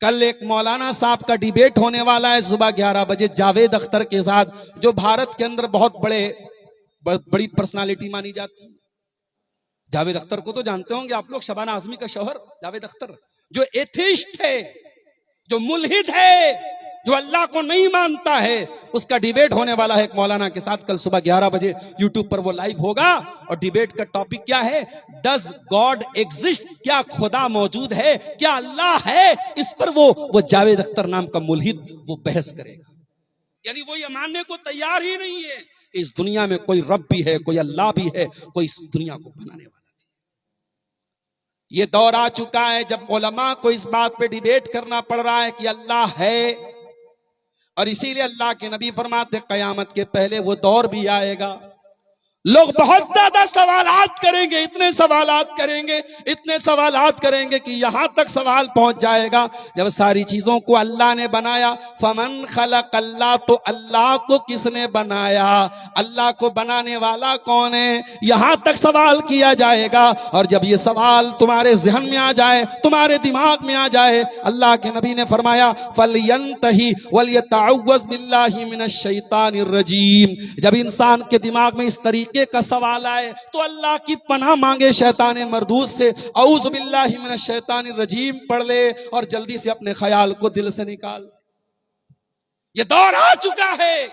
کل ایک مولانا صاحب کا ڈیبیٹ ہونے والا ہے صبح 11 بجے جاوید اختر کے ساتھ، جو بھارت کے اندر بہت بڑی پرسنالٹی مانی جاتی ہے۔ جاوید اختر کو تو جانتے ہوں گے آپ لوگ، شبانہ اعظمی کا شوہر جاوید اختر، جو ایتھیسٹ ہے، جو ملحد ہے، جو اللہ کو نہیں مانتا ہے، اس کا ڈیبیٹ ہونے والا ہے ایک مولانا کے ساتھ کل صبح 11 بجے یوٹیوب پر وہ لائیو ہوگا۔ اور ڈیبیٹ کا ٹاپک کیا ہے؟ Does God exist? کیا خدا موجود ہے؟ کیا اللہ ہے؟ اس پر وہ جاوید اختر نام کا ملحد وہ بحث کرے گا۔ یعنی وہ یہ ماننے کو تیار ہی نہیں ہے کہ اس دنیا میں کوئی رب بھی ہے، کوئی اللہ بھی ہے، کوئی اس دنیا کو بنانے والا۔ یہ دور آ چکا ہے جب علماء کو اس بات پہ ڈیبیٹ کرنا پڑ رہا ہے کہ اللہ ہے، اور اسی لیے اللہ کے نبی فرماتے قیامت کے پہلے وہ دور بھی آئے گا، لوگ بہت زیادہ سوالات کریں گے، اتنے سوالات کریں گے کہ یہاں تک سوال پہنچ جائے گا جب ساری چیزوں کو اللہ نے بنایا، فمن خلق اللہ، تو اللہ کو کس نے بنایا؟ اللہ کو بنانے والا کون ہے؟ یہاں تک سوال کیا جائے گا۔ اور جب یہ سوال تمہارے ذہن میں آ جائے، تمہارے دماغ میں آ جائے، اللہ کے نبی نے فرمایا فَلْيَنْتَهِ وَلْيَتَعَوَّذْ بِاللَّهِ مِنَ الشَّيْطَانِ الرَّجِيمِ۔ جب انسان کے دماغ میں اس طریقے کا سوال آئے تو اللہ کی پناہ مانگے شیطان مردود سے، اعوذ باللہ من الشیطان الرجیم پڑھ لے اور جلدی سے اپنے خیال کو دل سے نکال۔ یہ دور آ چکا ہے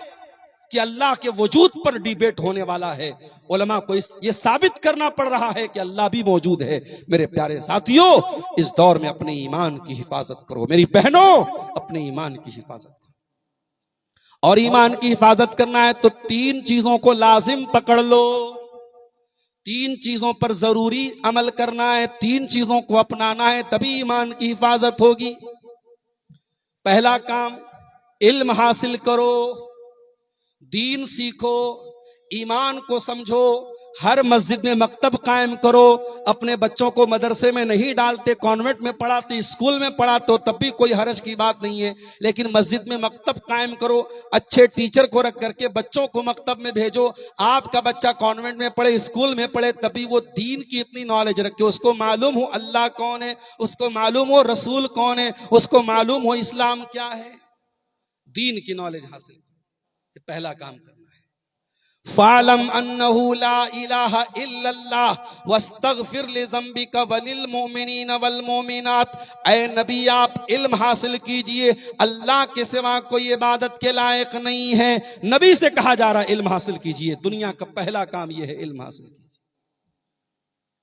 کہ اللہ کے وجود پر ڈیبیٹ ہونے والا ہے۔ علماء کو یہ ثابت کرنا پڑ رہا ہے کہ اللہ بھی موجود ہے۔ میرے پیارے ساتھیوں، اس دور میں اپنے ایمان کی حفاظت کرو، میری بہنوں اپنے ایمان کی حفاظت کرو۔ اور ایمان کی حفاظت کرنا ہے تو 3 چیزوں کو لازم پکڑ لو، 3 چیزوں پر ضروری عمل کرنا ہے، 3 چیزوں کو اپنانا ہے، تبھی ایمان کی حفاظت ہوگی۔ پہلا کام، علم حاصل کرو، دین سیکھو، ایمان کو سمجھو۔ ہر مسجد میں مکتب قائم کرو۔ اپنے بچوں کو مدرسے میں نہیں ڈالتے، کانوینٹ میں پڑھاتے، اسکول میں پڑھاتے ہو، تب بھی کوئی حرج کی بات نہیں ہے، لیکن مسجد میں مکتب قائم کرو، اچھے ٹیچر کو رکھ کر کے بچوں کو مکتب میں بھیجو۔ آپ کا بچہ کانوینٹ میں پڑھے، اسکول میں پڑھے، تبھی وہ دین کی اتنی نالج رکھے، اس کو معلوم ہو اللہ کون ہے، اس کو معلوم ہو رسول کون ہے، اس کو معلوم ہو اسلام کیا ہے۔ دین کی نالج حاصل کرو، یہ پہلا کام کرنا ہے۔ فَعْلَمْ أَنَّهُ لَا إِلَهَ إِلَّا اللَّهُ وَاسْتَغْفِرْ لِذَنبِكَ وَلِلْمُؤْمِنِينَ وَالْمُؤْمِنَاتِ۔ اے نبی آپ علم حاصل کیجئے، اللہ کے سوا کوئی عبادت کے لائق نہیں ہے۔ نبی سے کہا جا رہا ہے علم حاصل کیجئے، دنیا کا پہلا کام یہ ہے علم حاصل کیجئے،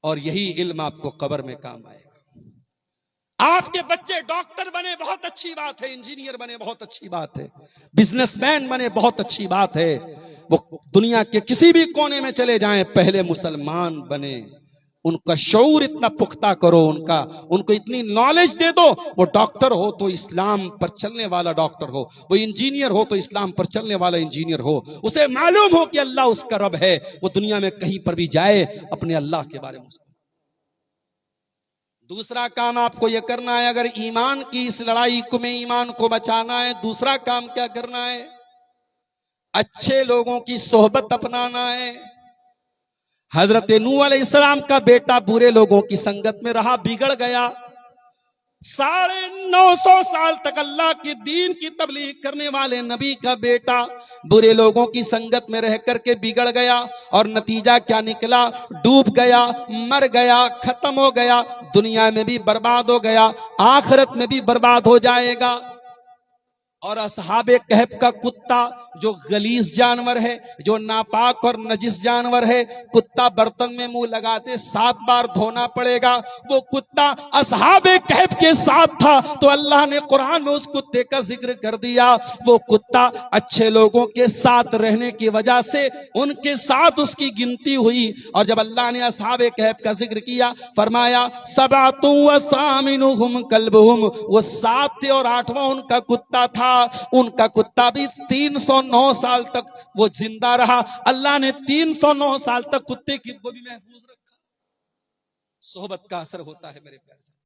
اور یہی علم آپ کو قبر میں کام آئے گا۔ آپ کے بچے ڈاکٹر بنے بہت اچھی بات ہے، انجینئر بنے بہت اچھی بات ہے، بزنس مین بنے بہت اچھی بات ہے، وہ دنیا کے کسی بھی کونے میں چلے جائیں، پہلے مسلمان بنے۔ ان کا شعور اتنا پختہ کرو، ان کو اتنی نالج دے دو، وہ ڈاکٹر ہو تو اسلام پر چلنے والا ڈاکٹر ہو، وہ انجینئر ہو تو اسلام پر چلنے والا انجینئر ہو، اسے معلوم ہو کہ اللہ اس کا رب ہے، وہ دنیا میں کہیں پر بھی جائے اپنے اللہ کے بارے میں۔ دوسرا کام آپ کو یہ کرنا ہے، اگر ایمان کی اس لڑائی میں ایمان کو بچانا ہے، دوسرا کام کیا کرنا ہے؟ اچھے لوگوں کی صحبت اپنانا ہے۔ حضرت نوح علیہ السلام کا بیٹا برے لوگوں کی سنگت میں رہا، بگڑ گیا۔ 950 سال تک اللہ کے دین کی تبلیغ کرنے والے نبی کا بیٹا برے لوگوں کی سنگت میں رہ کر کے بگڑ گیا، اور نتیجہ کیا نکلا؟ ڈوب گیا، مر گیا، ختم ہو گیا، دنیا میں بھی برباد ہو گیا، آخرت میں بھی برباد ہو جائے گا۔ اور اصحاب کہف کا کتا جو غلیظ جانور ہے، جو ناپاک اور نجس جانور ہے، کتا برتن میں منہ لگاتے 7 بار دھونا پڑے گا، وہ کتا اصحاب کہف کے ساتھ تھا تو اللہ نے قرآن میں اس کتے کا ذکر کر دیا۔ وہ کتا اچھے لوگوں کے ساتھ رہنے کی وجہ سے ان کے ساتھ اس کی گنتی ہوئی، اور جب اللہ نے اصحاب کہف کا ذکر کیا فرمایا 7 وثامنهم کلبهم، وہ 7 تھے اور 8واں ان کا کتا تھا۔ ان کا کتا بھی 309 سال تک وہ زندہ رہا، اللہ نے 309 سال تک کتے کو بھی محفوظ رکھا۔ صحبت کا اثر ہوتا ہے میرے پیارے۔